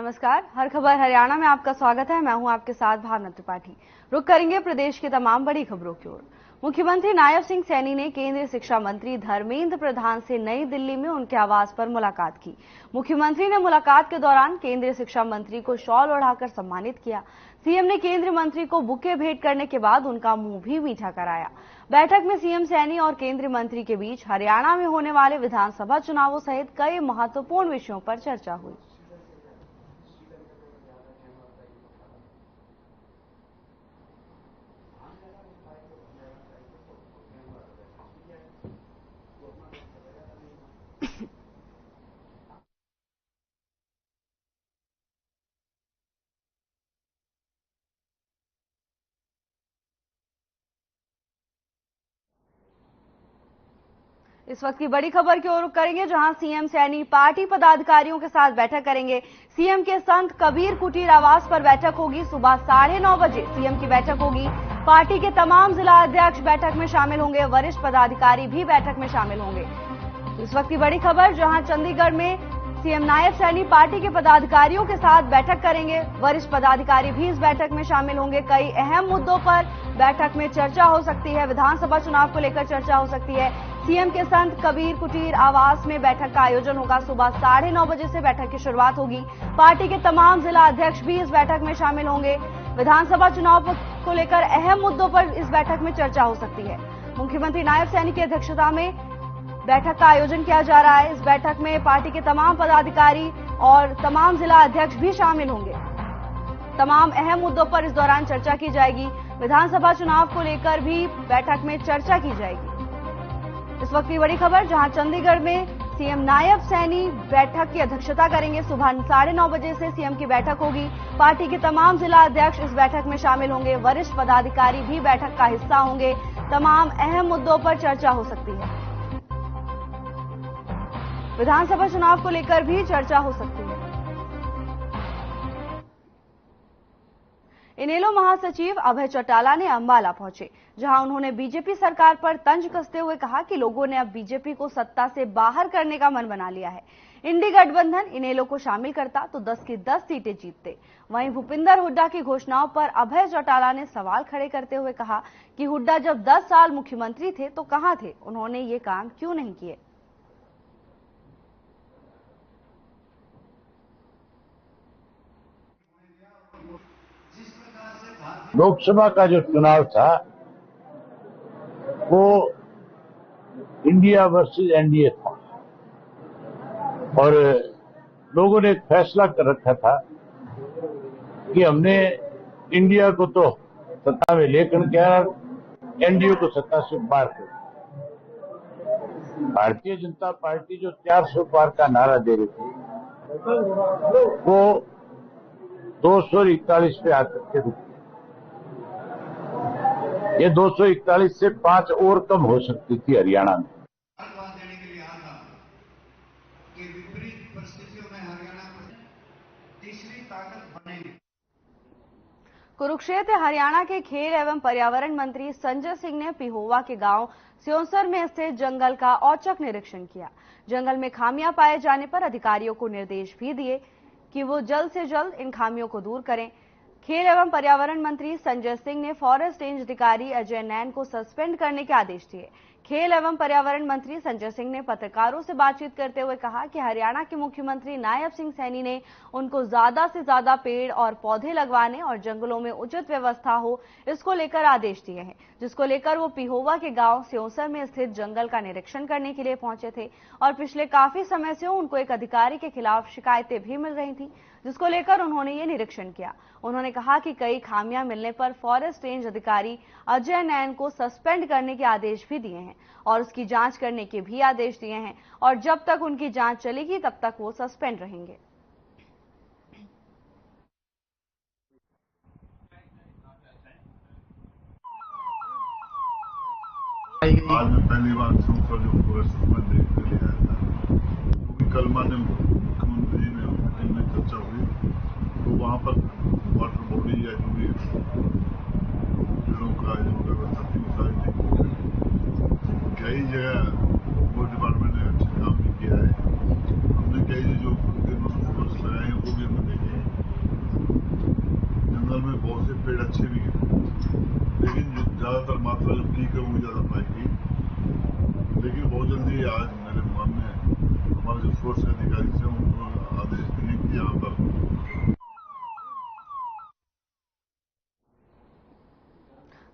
नमस्कार, हर खबर हरियाणा में आपका स्वागत है। मैं हूं आपके साथ भावना त्रिपाठी। रुक करेंगे प्रदेश की तमाम बड़ी खबरों की ओर। मुख्यमंत्री नायब सिंह सैनी ने केंद्रीय शिक्षा मंत्री धर्मेंद्र प्रधान से नई दिल्ली में उनके आवास पर मुलाकात की। मुख्यमंत्री ने मुलाकात के दौरान केंद्रीय शिक्षा मंत्री को शॉल ओढ़ाकर सम्मानित किया। सीएम ने केंद्रीय मंत्री को बुके भेंट करने के बाद उनका मुंह भी मीठा कराया। बैठक में सीएम सैनी और केंद्रीय मंत्री के बीच हरियाणा में होने वाले विधानसभा चुनावों सहित कई महत्वपूर्ण विषयों पर चर्चा हुई। इस वक्त की बड़ी खबर की ओर रुख करेंगे, जहां सीएम सैनी पार्टी पदाधिकारियों के साथ बैठक करेंगे। सीएम के संत कबीर कुटीर आवास पर बैठक होगी। सुबह 9:30 बजे सीएम की बैठक होगी। पार्टी के तमाम जिला अध्यक्ष बैठक में शामिल होंगे। वरिष्ठ पदाधिकारी भी बैठक में शामिल होंगे। इस वक्त की बड़ी खबर, जहां चंडीगढ़ में सीएम नायब सैनी पार्टी के पदाधिकारियों के साथ बैठक करेंगे। वरिष्ठ पदाधिकारी भी इस बैठक में शामिल होंगे। कई अहम मुद्दों पर बैठक में चर्चा हो सकती है। विधानसभा चुनाव को लेकर चर्चा हो सकती है। सीएम के संत कबीर कुटीर आवास में बैठक का आयोजन होगा। सुबह 9:30 बजे से बैठक की शुरुआत होगी। पार्टी के तमाम जिला अध्यक्ष भी इस बैठक में शामिल होंगे। विधानसभा चुनाव को लेकर अहम मुद्दों पर इस बैठक में चर्चा हो सकती है। मुख्यमंत्री नायब सैनी की अध्यक्षता में बैठक का आयोजन किया जा रहा है। इस बैठक में पार्टी के तमाम पदाधिकारी और तमाम जिला अध्यक्ष भी शामिल होंगे। तमाम अहम मुद्दों पर इस दौरान चर्चा की जाएगी। विधानसभा चुनाव को लेकर भी बैठक में चर्चा की जाएगी। इस वक्त की बड़ी खबर, जहां चंडीगढ़ में सीएम नायब सैनी बैठक की अध्यक्षता करेंगे। सुबह 9:30 बजे से सीएम की बैठक होगी। पार्टी के तमाम जिला अध्यक्ष इस बैठक में शामिल होंगे। वरिष्ठ पदाधिकारी भी बैठक का हिस्सा होंगे। तमाम अहम मुद्दों पर चर्चा हो सकती है। विधानसभा चुनाव को लेकर भी चर्चा हो सकती है। इनेलो महासचिव अभय चौटाला ने अंबाला पहुंचे, जहां उन्होंने बीजेपी सरकार पर तंज कसते हुए कहा कि लोगों ने अब बीजेपी को सत्ता से बाहर करने का मन बना लिया है। इंडी गठबंधन इनेलो को शामिल करता तो 10 की 10 सीटें जीतते। वहीं भूपिंदर हुड्डा की घोषणाओं पर अभय चौटाला ने सवाल खड़े करते हुए कहा कि हुड्डा जब 10 साल मुख्यमंत्री थे तो कहां थे, उन्होंने ये काम क्यों नहीं किए। लोकसभा का जो चुनाव था वो इंडिया वर्सेस एनडीए था और लोगों ने एक फैसला कर रखा था कि हमने इंडिया को तो सत्ता में लेकर के आना, एनडीए को सत्ता से बाहर कर। भारतीय जनता पार्टी जो 400 पार का नारा दे रही थी वो 241 पे आकर के रुकी। ये 241 से 5 और कम हो सकती थी हरियाणा में। देने के लिए आता कि विपरीत परिस्थितियों में हरियाणा तीसरी ताकत बनेगी। कुरुक्षेत्र हरियाणा के खेल एवं पर्यावरण मंत्री संजय सिंह ने पिहोवा के गांव स्योंसर में स्थित जंगल का औचक निरीक्षण किया। जंगल में खामियां पाए जाने पर अधिकारियों को निर्देश भी दिए कि वो जल्द से जल्द इन खामियों को दूर करें। खेल एवं पर्यावरण मंत्री संजय सिंह ने फॉरेस्ट रेंज अधिकारी अजय नैन को सस्पेंड करने के आदेश दिए। खेल एवं पर्यावरण मंत्री संजय सिंह ने पत्रकारों से बातचीत करते हुए कहा कि हरियाणा के मुख्यमंत्री नायब सिंह सैनी ने उनको ज्यादा से ज्यादा पेड़ और पौधे लगवाने और जंगलों में उचित व्यवस्था हो, इसको लेकर आदेश दिए हैं, जिसको लेकर वो पिहोवा के गांव स्योंसर में स्थित जंगल का निरीक्षण करने के लिए पहुंचे थे। और पिछले काफी समय से उनको एक अधिकारी के खिलाफ शिकायतें भी मिल रही थी, जिसको लेकर उन्होंने ये निरीक्षण किया। उन्होंने कहा कि कई खामियां मिलने पर फॉरेस्ट रेंज अधिकारी अजय नैन को सस्पेंड करने के आदेश भी दिए हैं और उसकी जांच करने के भी आदेश दिए हैं और जब तक उनकी जांच चलेगी तब तक वो सस्पेंड रहेंगे। आज मैं पहली बार स्योंसर जो फॉरेस्ट में देखने लिए आया था, क्योंकि कल माननीय मुख्यमंत्री जी ने इनमें चर्चा हुई तो वहाँ पर वाटर बॉडी या जो भी पेड़ों का जो व्यवस्था थी वो सारी थी। कई जगह वो डिपार्टमेंट ने अच्छा काम भी किया है। हमने कई जो फॉरेस्ट लगाए हैं वो भी हमने देखे। बहुत से पेड़ अच्छे भी हैं, लेकिन ज्यादातर मात्रा जो पीक है वो ज्यादा पाएगी। लेकिन बहुत जल्दी आज मेरे मन में हमारे जो फोर्स के अधिकारी थे उनको आदेश दिए कि यहाँ पर।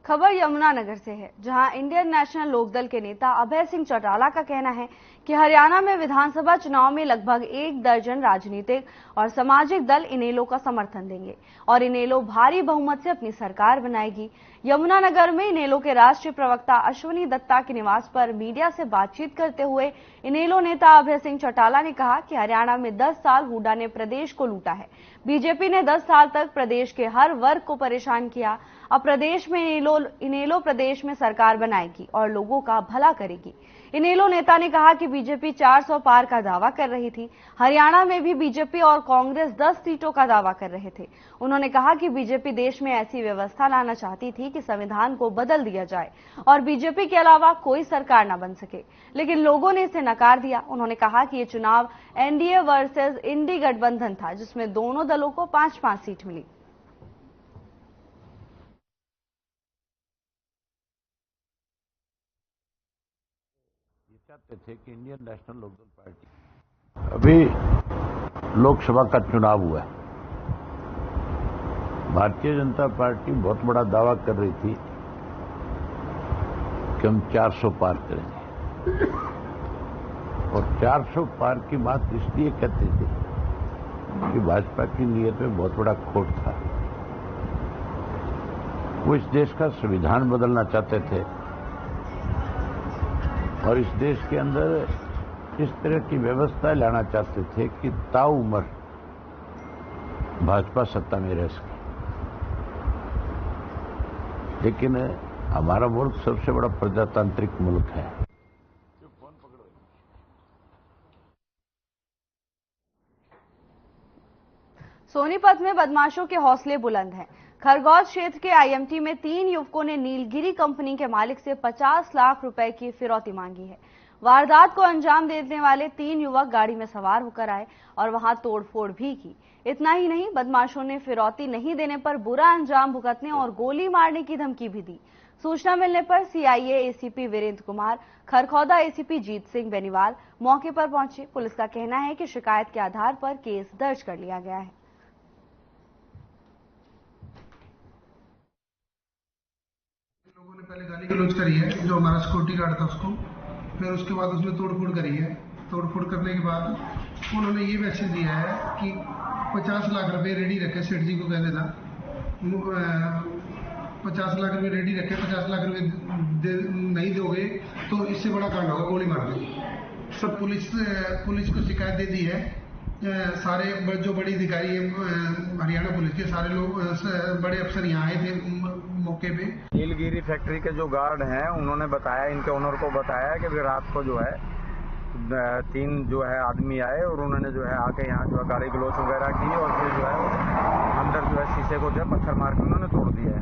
खबर यमुनानगर से है, जहां इंडियन नेशनल लोकदल के नेता अभय सिंह चौटाला का कहना है कि हरियाणा में विधानसभा चुनाव में लगभग 1 दर्जन राजनीतिक और सामाजिक दल इनेलो का समर्थन देंगे और इनेलो भारी बहुमत से अपनी सरकार बनाएगी। यमुनानगर में इनेलो के राष्ट्रीय प्रवक्ता अश्विनी दत्ता के निवास पर मीडिया से बातचीत करते हुए इनेलो नेता अभय सिंह चौटाला ने कहा कि हरियाणा में 10 साल हुड्डा ने प्रदेश को लूटा है। बीजेपी ने 10 साल तक प्रदेश के हर वर्ग को परेशान किया। अब प्रदेश में इनेलो प्रदेश में सरकार बनाएगी और लोगों का भला करेगी। इनेलो नेता ने कहा कि बीजेपी 400 पार का दावा कर रही थी। हरियाणा में भी बीजेपी और कांग्रेस 10 सीटों का दावा कर रहे थे। उन्होंने कहा कि बीजेपी देश में ऐसी व्यवस्था लाना चाहती थी कि संविधान को बदल दिया जाए और बीजेपी के अलावा कोई सरकार न बन सके, लेकिन लोगों ने इसे नकार दिया। उन्होंने कहा कि ये चुनाव एनडीए वर्सेस इंडी गठबंधन था, जिसमें दोनों दलों को 5-5 सीट मिली। चाहते थे कि इंडियन नेशनल लोकदल पार्टी, अभी लोकसभा का चुनाव हुआ है, भारतीय जनता पार्टी बहुत बड़ा दावा कर रही थी कि हम 400 पार करेंगे और 400 पार की बात इसलिए कहते थे कि भाजपा की नीयत में बहुत बड़ा खोट था। वो इस देश का संविधान बदलना चाहते थे और इस देश के अंदर इस तरह की व्यवस्था लाना चाहते थे कि ताउम्र भाजपा सत्ता में रह सके। लेकिन हमारा मुल्क सबसे बड़ा प्रजातांत्रिक मुल्क है। सोनीपत में बदमाशों के हौसले बुलंद हैं। खरगोन क्षेत्र के आईएमटी में 3 युवकों ने नीलगिरी कंपनी के मालिक से 50 लाख रुपए की फिरौती मांगी है। वारदात को अंजाम देने वाले 3 युवक गाड़ी में सवार होकर आए और वहां तोड़फोड़ भी की। इतना ही नहीं, बदमाशों ने फिरौती नहीं देने पर बुरा अंजाम भुगतने और गोली मारने की धमकी भी दी। सूचना मिलने पर CIA ACP Virendra Kumar, Kharkhauda ACP Jeet Singh Beniwal मौके पर पहुंचे। पुलिस का कहना है कि शिकायत के आधार पर केस दर्ज कर लिया गया है। लोगों ने पहले गाली गलौज करी है, जो हमारा सिक्योरिटी गार्ड था उसको, फिर उसके बाद उसमें तोड़फोड़ करी है। तोड़फोड़ करने के बाद उन्होंने ये मैसेज दिया है कि 50 लाख रुपए रेडी रखे, सेठ जी को कह देना 50 लाख रुपए रेडी रखे, 50 लाख रुपए नहीं दोगे तो इससे बड़ा कांड होगा, गोली मार देंगे। सब पुलिस को शिकायत दे दी है। सारे जो बड़ी अधिकारी है हरियाणा पुलिस के, सारे लोग बड़े अफसर यहाँ आए थे मौके पे। नीलगिरी फैक्ट्री के जो गार्ड हैं उन्होंने बताया, इनके ओनर को बताया कि रात को जो है 3 जो है आदमी आए और उन्होंने जो है आके यहाँ जो है गाड़ी गलौज वगैरह की और फिर जो है अंदर जो है शीशे को जो है पत्थर मार के उन्होंने तोड़ दिया है।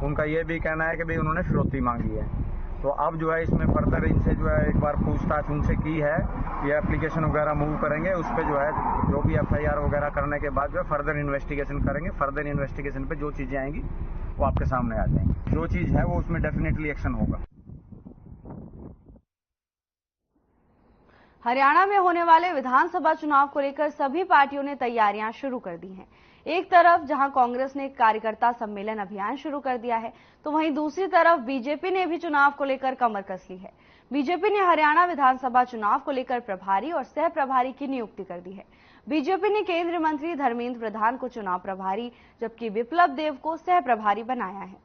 उनका ये भी कहना है कि भाई उन्होंने फिरौती मांगी है। तो अब जो है इसमें फर्दर इनसे जो है एक बार पूछताछ उनसे की है, ये एप्लीकेशन वगैरह मूव करेंगे, उस पर जो है जो भी एफआईआर वगैरह करने के बाद जो है फर्दर इन्वेस्टिगेशन करेंगे। फर्दर इन्वेस्टिगेशन पे जो चीजें आएंगी वो आपके सामने आ जाएंगी। जो चीज है वो उसमें डेफिनेटली एक्शन होगा। हरियाणा में होने वाले विधानसभा चुनाव को लेकर सभी पार्टियों ने तैयारियां शुरू कर दी हैं। एक तरफ जहां कांग्रेस ने कार्यकर्ता सम्मेलन अभियान शुरू कर दिया है, तो वहीं दूसरी तरफ बीजेपी ने भी चुनाव को लेकर कमर कस ली है। बीजेपी ने हरियाणा विधानसभा चुनाव को लेकर प्रभारी और सह प्रभारी की नियुक्ति कर दी है। बीजेपी ने केंद्रीय मंत्री धर्मेंद्र प्रधान को चुनाव प्रभारी, जबकि विप्लव देव को सह प्रभारी बनाया है।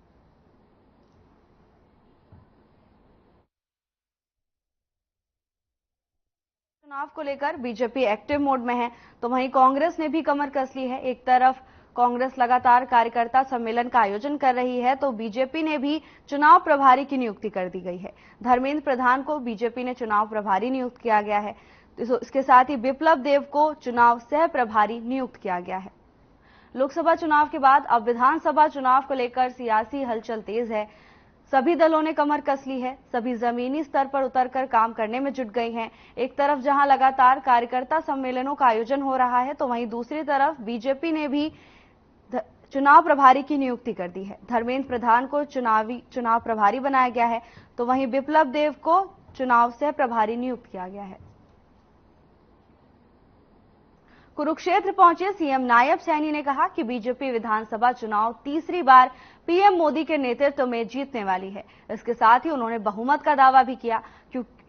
चुनाव को लेकर बीजेपी एक्टिव मोड में है, तो वहीं कांग्रेस ने भी कमर कस ली है। एक तरफ कांग्रेस लगातार कार्यकर्ता सम्मेलन का आयोजन कर रही है, तो बीजेपी ने भी चुनाव प्रभारी की नियुक्ति कर दी गई है। धर्मेंद्र प्रधान को बीजेपी ने चुनाव प्रभारी नियुक्त किया गया है। इसके साथ ही विप्लव देव को चुनाव सह प्रभारी नियुक्त किया गया है। लोकसभा चुनाव के बाद अब विधानसभा चुनाव को लेकर सियासी हलचल तेज है। सभी दलों ने कमर कस ली है, सभी जमीनी स्तर पर उतरकर काम करने में जुट गई हैं। एक तरफ जहां लगातार कार्यकर्ता सम्मेलनों का आयोजन हो रहा है, तो वहीं दूसरी तरफ बीजेपी ने भी चुनाव प्रभारी की नियुक्ति कर दी है। धर्मेंद्र प्रधान को चुनाव प्रभारी बनाया गया है, तो वहीं बिप्लब देव को चुनाव सह प्रभारी नियुक्त किया गया है। कुरुक्षेत्र पहुंचे सीएम नायब सैनी ने कहा कि बीजेपी विधानसभा चुनाव तीसरी बार पीएम मोदी के नेतृत्व में जीतने वाली है। इसके साथ ही उन्होंने बहुमत का दावा भी किया।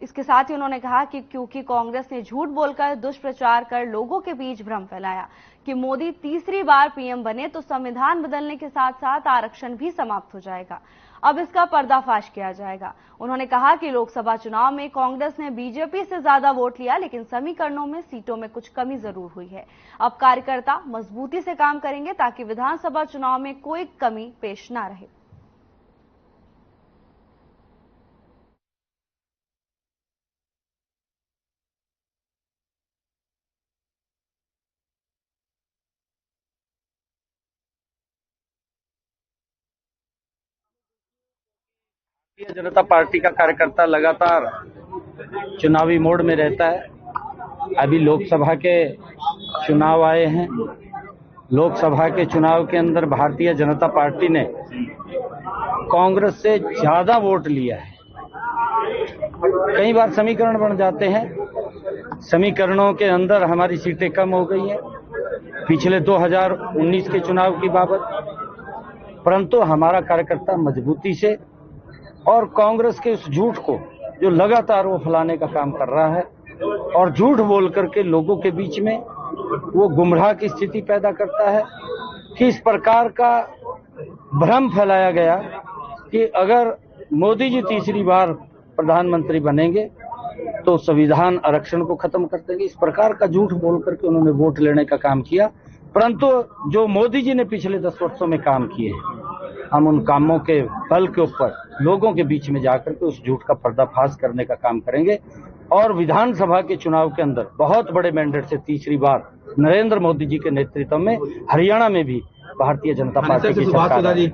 इसके साथ ही उन्होंने कहा कि क्योंकि कांग्रेस ने झूठ बोलकर दुष्प्रचार कर लोगों के बीच भ्रम फैलाया कि मोदी तीसरी बार पीएम बने तो संविधान बदलने के साथ साथ आरक्षण भी समाप्त हो जाएगा। अब इसका पर्दाफाश किया जाएगा। उन्होंने कहा कि लोकसभा चुनाव में कांग्रेस ने बीजेपी से ज्यादा वोट लिया, लेकिन समीकरणों में सीटों में कुछ कमी जरूर हुई है। अब कार्यकर्ता मजबूती से काम करेंगे ताकि विधानसभा चुनाव में कोई कमी पेश न रहे। भारतीय जनता पार्टी का कार्यकर्ता लगातार चुनावी मोड में रहता है। अभी लोकसभा के चुनाव आए हैं। लोकसभा के चुनाव के अंदर भारतीय जनता पार्टी ने कांग्रेस से ज्यादा वोट लिया है। कई बार समीकरण बन जाते हैं, समीकरणों के अंदर हमारी सीटें कम हो गई हैं पिछले 2019 के चुनाव की बाबत, परंतु हमारा कार्यकर्ता मजबूती से और कांग्रेस के उस झूठ को जो लगातार वो फैलाने का काम कर रहा है और झूठ बोल करके लोगों के बीच में वो गुमराह की स्थिति पैदा करता है कि इस प्रकार का भ्रम फैलाया गया कि अगर मोदी जी तीसरी बार प्रधानमंत्री बनेंगे तो संविधान आरक्षण को खत्म कर देंगे। इस प्रकार का झूठ बोल करके उन्होंने वोट लेने का काम किया, परंतु जो मोदी जी ने पिछले 10 वर्षों में काम किए हैं, हम उन कामों के बल के ऊपर लोगों के बीच में जाकर के उस झूठ का पर्दाफाश करने का काम करेंगे और विधानसभा के चुनाव के अंदर बहुत बड़े मैंडेट से तीसरी बार नरेंद्र मोदी जी के नेतृत्व में हरियाणा में भी भारतीय जनता पार्टी की सरकार है।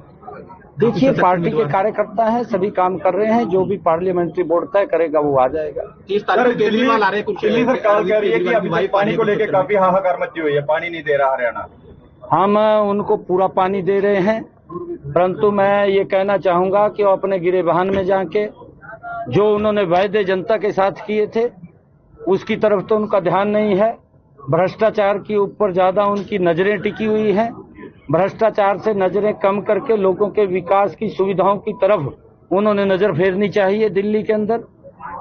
देखिए, पार्टी के कार्यकर्ता हैं, सभी काम कर रहे हैं। जो भी पार्लियामेंट्री बोर्ड तय करेगा वो आ जाएगा। 30 तारीख को केजरीवाल आ रहे हैं। दिल्ली सरकार कह रही है कि अभी तक पानी को लेकर काफी हाहाकार मची हुई है, पानी नहीं दे रहा हरियाणा। हम उनको पूरा पानी दे रहे हैं, परंतु मैं ये कहना चाहूंगा कि वो अपने गिरेबान में जाके जो उन्होंने वायदे जनता के साथ किए थे उसकी तरफ तो उनका ध्यान नहीं है। भ्रष्टाचार के ऊपर ज्यादा उनकी नजरें टिकी हुई हैं। भ्रष्टाचार से नजरें कम करके लोगों के विकास की सुविधाओं की तरफ उन्होंने नजर फेरनी चाहिए दिल्ली के अंदर।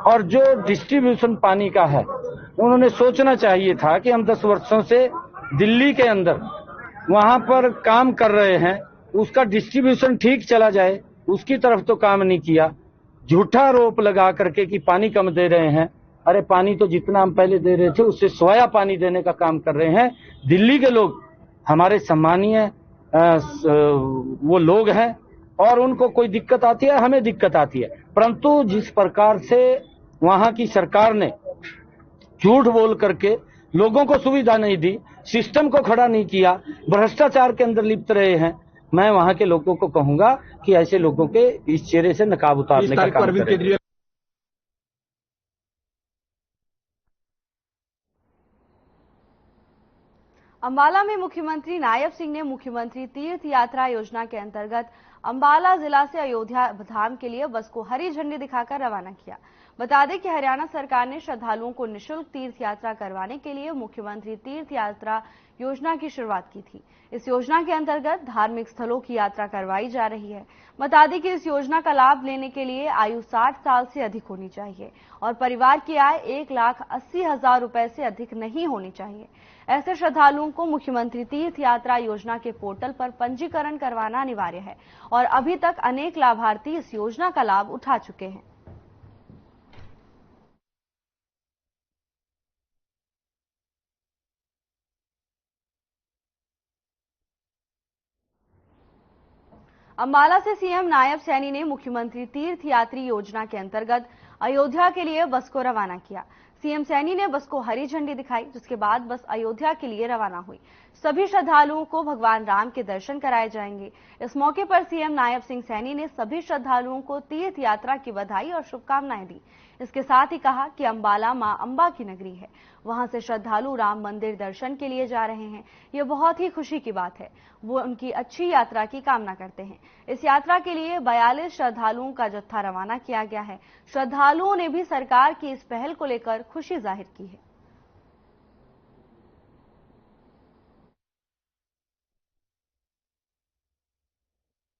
और जो डिस्ट्रीब्यूशन पानी का है, उन्होंने सोचना चाहिए था कि हम 10 वर्षों से दिल्ली के अंदर वहां पर काम कर रहे हैं, उसका डिस्ट्रीब्यूशन ठीक चला जाए, उसकी तरफ तो काम नहीं किया। झूठा आरोप लगा करके कि पानी कम दे रहे हैं। अरे पानी तो जितना हम पहले दे रहे थे उससे सोया पानी देने का काम कर रहे हैं। दिल्ली के लोग हमारे सम्मानीय वो लोग हैं और उनको कोई दिक्कत आती है, हमें दिक्कत आती है, परंतु जिस प्रकार से वहां की सरकार ने झूठ बोल करके लोगों को सुविधा नहीं दी, सिस्टम को खड़ा नहीं किया, भ्रष्टाचार के अंदर लिप्त रहे हैं, मैं वहां के लोगों को कहूंगा कि ऐसे लोगों के इस चेहरे से नकाब उतारने का काम करें। अंबाला में मुख्यमंत्री नायब सिंह ने मुख्यमंत्री तीर्थ यात्रा योजना के अंतर्गत अंबाला जिला से अयोध्या धाम के लिए बस को हरी झंडी दिखाकर रवाना किया। बता दें कि हरियाणा सरकार ने श्रद्धालुओं को निःशुल्क तीर्थ यात्रा करवाने के लिए मुख्यमंत्री तीर्थ यात्रा योजना की शुरुआत की थी। इस योजना के अंतर्गत धार्मिक स्थलों की यात्रा करवाई जा रही है। बता दें कि इस योजना का लाभ लेने के लिए आयु 60 साल से अधिक होनी चाहिए और परिवार की आय 1,80,000 रुपए से अधिक नहीं होनी चाहिए। ऐसे श्रद्धालुओं को मुख्यमंत्री तीर्थ यात्रा योजना के पोर्टल पर पंजीकरण करवाना अनिवार्य है और अभी तक अनेक लाभार्थी इस योजना का लाभ उठा चुके हैं। अंबाला से सीएम नायब सैनी ने मुख्यमंत्री तीर्थ यात्री योजना के अंतर्गत अयोध्या के लिए बस को रवाना किया। सीएम सैनी ने बस को हरी झंडी दिखाई, जिसके बाद बस अयोध्या के लिए रवाना हुई। सभी श्रद्धालुओं को भगवान राम के दर्शन कराए जाएंगे। इस मौके पर सीएम नायब सिंह सैनी ने सभी श्रद्धालुओं को तीर्थ यात्रा की बधाई और शुभकामनाएं दी। इसके साथ ही कहा कि अंबाला मां अंबा की नगरी है, वहां से श्रद्धालु राम मंदिर दर्शन के लिए जा रहे हैं। ये बहुत ही खुशी की बात है। वो उनकी अच्छी यात्रा की कामना करते हैं। इस यात्रा के लिए 42 श्रद्धालुओं का जत्था रवाना किया गया है। श्रद्धालुओं ने भी सरकार की इस पहल को लेकर खुशी जाहिर की है।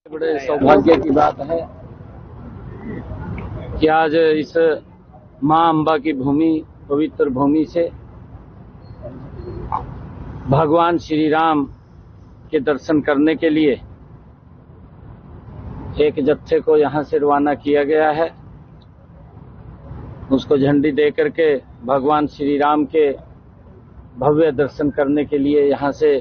बड़े सौभाग्य की बात है कि आज इस मां अंबा की भूमि, पवित्र भूमि से भगवान श्री राम के दर्शन करने के लिए एक जत्थे को यहां से रवाना किया गया है। उसको झंडी दे करके भगवान श्री राम के भव्य दर्शन करने के लिए यहां से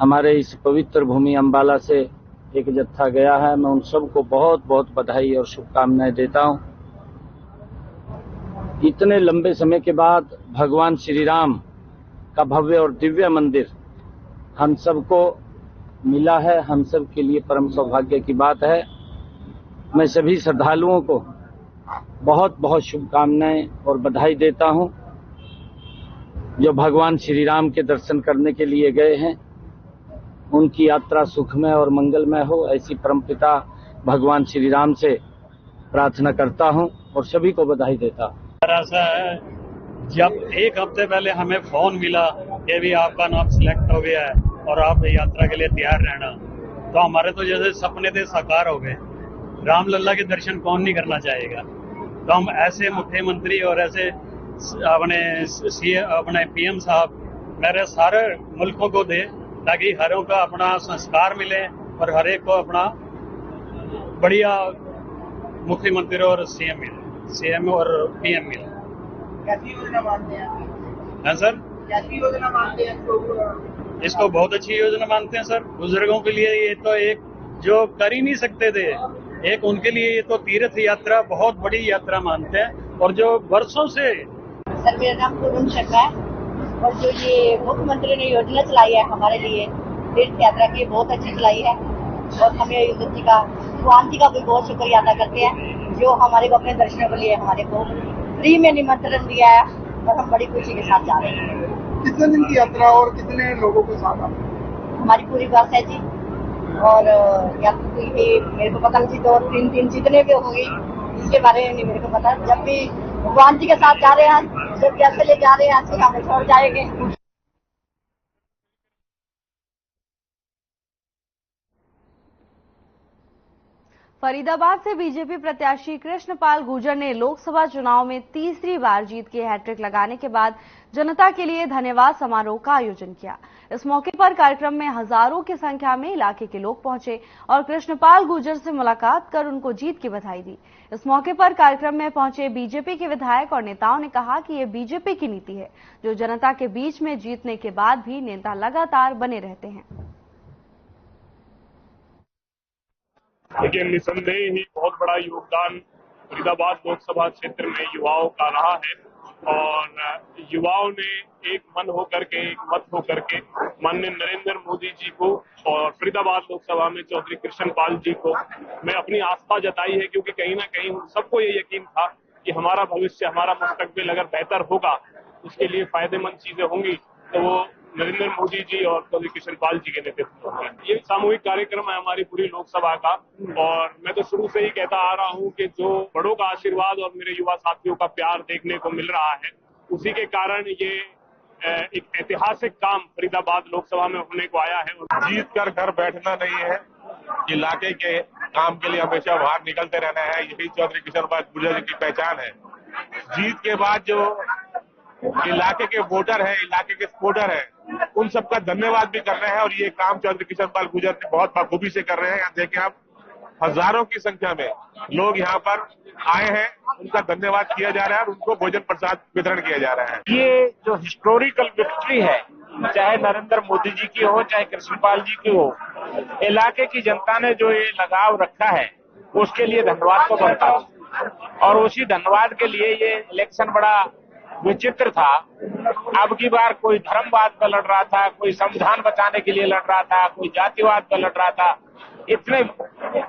हमारे इस पवित्र भूमि अंबाला से एक जत्था गया है। मैं उन सबको बहुत बहुत बधाई और शुभकामनाएं देता हूं। इतने लंबे समय के बाद भगवान श्री राम का भव्य और दिव्य मंदिर हम सबको मिला है। हम सब के लिए परम सौभाग्य की बात है। मैं सभी श्रद्धालुओं को बहुत बहुत शुभकामनाएं और बधाई देता हूं जो भगवान श्री राम के दर्शन करने के लिए गए हैं। उनकी यात्रा सुखमय और मंगलमय हो, ऐसी परमपिता भगवान श्री राम से प्रार्थना करता हूं और सभी को बधाई देता हूं। ऐसा है, जब एक हफ्ते पहले हमें फोन मिला कि भी आपका नाम सिलेक्ट हो गया है और आप यात्रा के लिए तैयार रहना, तो हमारे तो जैसे सपने थे साकार हो गए। रामलला के दर्शन कौन नहीं करना चाहेगा। तो हम ऐसे मुख्यमंत्री और ऐसे अपने पीएम साहब मेरे सारे मुल्कों को दे ताकि हरों का अपना संस्कार मिले और हर एक को अपना बढ़िया मुख्यमंत्री और सीएम मिले, सीएम और पीएम मिले। कैसी योजना मानते हैं? हाँ सर, कैसी योजना मानते हैं? इसको बहुत अच्छी योजना मानते हैं सर। बुजुर्गों के लिए ये तो एक जो कर ही नहीं सकते थे, एक उनके लिए ये तो तीर्थ यात्रा बहुत बड़ी यात्रा मानते हैं। और जो वर्षों से सर, मेरा नाम पूनम शर्मा है और जो ये मुख्यमंत्री ने योजना चलाई है हमारे लिए तीर्थ यात्रा की, बहुत अच्छी चलाई है। और हमें युद्ध जी का, भगवान जी का भी बहुत शुक्रिया अदा करते हैं जो हमारे को अपने दर्शनों के लिए हमारे को फ्री में निमंत्रण दिया है और हम बड़ी खुशी के साथ जा रहे हैं। कितने दिन की यात्रा और कितने लोगों के साथ? हमारी पूरी बस है जी। और यात्री मेरे को पता नहीं, 2-3 दिन जितने भी होंगे इसके बारे में नहीं मेरे को पता। जब भी भगवान जी के साथ जा रहे हैं, जब जैसे ले जा रहे हैं ऐसे हमें छोड़ जाएंगे। फरीदाबाद से बीजेपी प्रत्याशी कृष्णपाल गुर्जर ने लोकसभा चुनाव में तीसरी बार जीत के हैट्रिक लगाने के बाद जनता के लिए धन्यवाद समारोह का आयोजन किया। इस मौके पर कार्यक्रम में हजारों की संख्या में इलाके के लोग पहुंचे और कृष्णपाल गुर्जर से मुलाकात कर उनको जीत की बधाई दी। इस मौके पर कार्यक्रम में पहुंचे बीजेपी के विधायक और नेताओं ने कहा कि ये बीजेपी की नीति है जो जनता के बीच में जीतने के बाद भी नेता लगातार बने रहते हैं। लेकिन निसंदेह ही बहुत बड़ा योगदान फरीदाबाद लोकसभा क्षेत्र में युवाओं का रहा है और युवाओं ने एक मन होकर के, एक मत होकर के माननीय नरेंद्र मोदी जी को और फरीदाबाद लोकसभा में चौधरी कृष्णपाल जी को मैं अपनी आस्था जताई है, क्योंकि कहीं ना कहीं सबको ये यकीन था कि हमारा भविष्य, हमारा मुस्तकबिल अगर बेहतर होगा, उसके लिए फायदेमंद चीजें होंगी तो वो नरेंद्र मोदी जी और चौधरी कृष्णपाल जी के नेतृत्व में। ये सामूहिक कार्यक्रम है हमारी पूरी लोकसभा का और मैं तो शुरू से ही कहता आ रहा हूं कि जो बड़ों का आशीर्वाद और मेरे युवा साथियों का प्यार देखने को मिल रहा है, उसी के कारण ये एक ऐतिहासिक काम फरीदाबाद लोकसभा में होने को आया है। जीत कर घर बैठना नहीं है, इलाके के काम के लिए हमेशा बाहर निकलते रहना है, यही चौधरी कृष्णपाल गुर्जर जी की पहचान है। जीत के बाद जो इलाके के वोटर हैं, इलाके के सपोर्टर हैं, उन सबका धन्यवाद भी करना है और ये काम चौधरी कृष्णपाल गुर्जर जी बहुत बखूबी से कर रहे हैं। यहाँ देखें आप, हजारों की संख्या में लोग यहाँ पर आए हैं, उनका धन्यवाद किया जा रहा है और उनको भोजन प्रसाद वितरण किया जा रहा है। ये जो हिस्टोरिकल विक्ट्री है, चाहे नरेंद्र मोदी जी की हो चाहे कृष्णपाल जी की हो, इलाके की जनता ने जो ये लगाव रखा है उसके लिए धन्यवाद तो बनता है और उसी धन्यवाद के लिए ये इलेक्शन बड़ा विचित्र था। अब की बार कोई धर्मवाद पर लड़ रहा था, कोई संविधान बचाने के लिए लड़ रहा था, कोई जातिवाद पर लड़ रहा था। इतने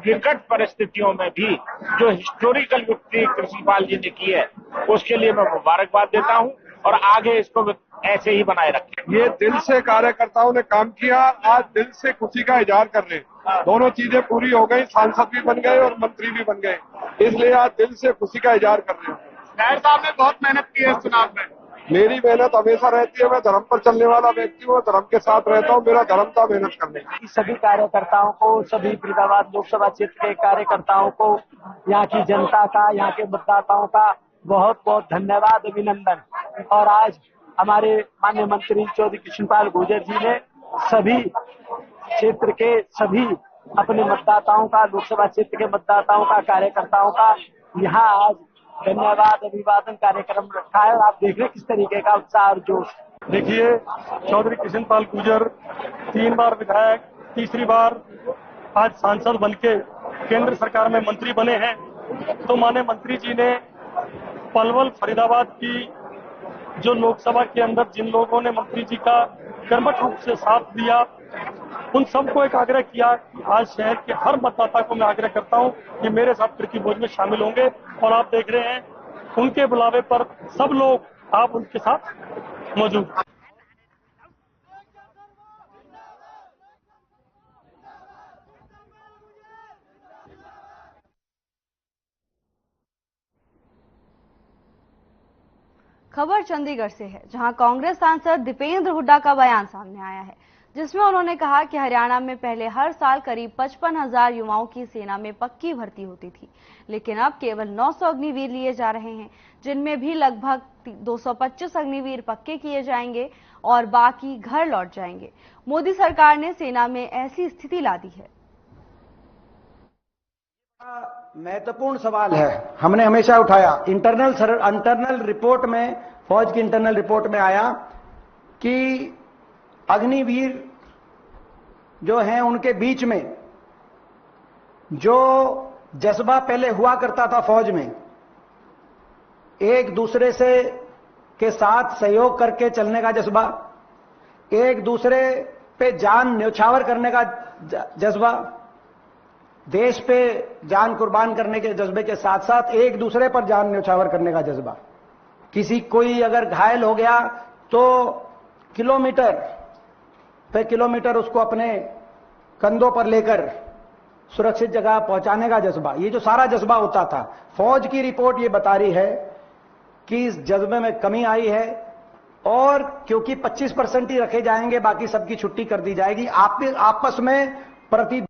विकट परिस्थितियों में भी जो हिस्टोरिकल विक्ट्री कृष्णपाल जी ने की है, उसके लिए मैं मुबारकबाद देता हूं और आगे इसको ऐसे ही बनाए रखें। ये दिल से कार्यकर्ताओं ने काम किया, आज दिल से खुशी का इजहार कर रहे हैं। दोनों चीजें पूरी हो गई, सांसद भी बन गए और मंत्री भी बन गए, इसलिए आज दिल से खुशी का इजहार कर रहे हैं। नायर साहब ने बहुत मेहनत की है इस चुनाव में। मेरी मेहनत हमेशा रहती है, मैं धर्म पर चलने वाला व्यक्ति हूँ, धर्म के साथ रहता हूँ, मेरा धर्म था मेहनत करने की। सभी कार्यकर्ताओं को, सभी फरीदाबाद लोकसभा क्षेत्र के कार्यकर्ताओं को, यहाँ की जनता का, यहाँ के मतदाताओं का बहुत बहुत धन्यवाद, अभिनंदन। और आज हमारे माननीय मंत्री चौधरी कृष्णपाल गुर्जर जी ने सभी क्षेत्र के सभी अपने मतदाताओं का, लोकसभा क्षेत्र के मतदाताओं का, कार्यकर्ताओं का यहाँ आज धन्यवाद अभिवादन कार्यक्रम रखा है। आप देख रहे किस तरीके का उत्साह और जोश। देखिए, चौधरी कृष्णपाल गुर्जर 3 बार विधायक, तीसरी बार आज सांसद बनके केंद्र सरकार में मंत्री बने हैं। तो माननीय मंत्री जी ने पलवल फरीदाबाद की जो लोकसभा के अंदर जिन लोगों ने मंत्री जी का कर्मठ रूप से साथ दिया, उन सबको एक आग्रह किया कि आज शहर के हर मतदाता को मैं आग्रह करता हूं कि मेरे साथ प्रीति भोज में शामिल होंगे। और आप देख रहे हैं उनके बुलावे पर सब लोग आप उनके साथ मौजूद। खबर चंडीगढ़ से है, जहां कांग्रेस सांसद दीपेंद्र हुड्डा का बयान सामने आया है, जिसमें उन्होंने कहा कि हरियाणा में पहले हर साल करीब 55,000 युवाओं की सेना में पक्की भर्ती होती थी, लेकिन अब केवल 900 अग्निवीर लिए जा रहे हैं, जिनमें भी लगभग 225 अग्निवीर पक्के किए जाएंगे और बाकी घर लौट जाएंगे। मोदी सरकार ने सेना में ऐसी स्थिति ला दी है। महत्वपूर्ण सवाल है, हमने हमेशा उठाया। इंटरनल रिपोर्ट में, फौज की इंटरनल रिपोर्ट में आया कि अग्निवीर जो हैं उनके बीच में जो जज्बा पहले हुआ करता था फौज में, एक दूसरे से के साथ सहयोग करके चलने का जज्बा, एक दूसरे पे जान न्यौछावर करने का जज्बा, देश पे जान कुर्बान करने के जज्बे के साथ साथ एक दूसरे पर जान न्यौछावर करने का जज्बा। किसी कोई अगर घायल हो गया तो किलोमीटर पे किलोमीटर उसको अपने कंधों पर लेकर सुरक्षित जगह पहुंचाने का जज्बा, ये जो सारा जज्बा होता था, फौज की रिपोर्ट ये बता रही है कि इस जज्बे में कमी आई है। और क्योंकि 25% ही रखे जाएंगे, बाकी सबकी छुट्टी कर दी जाएगी, आपस में प्रति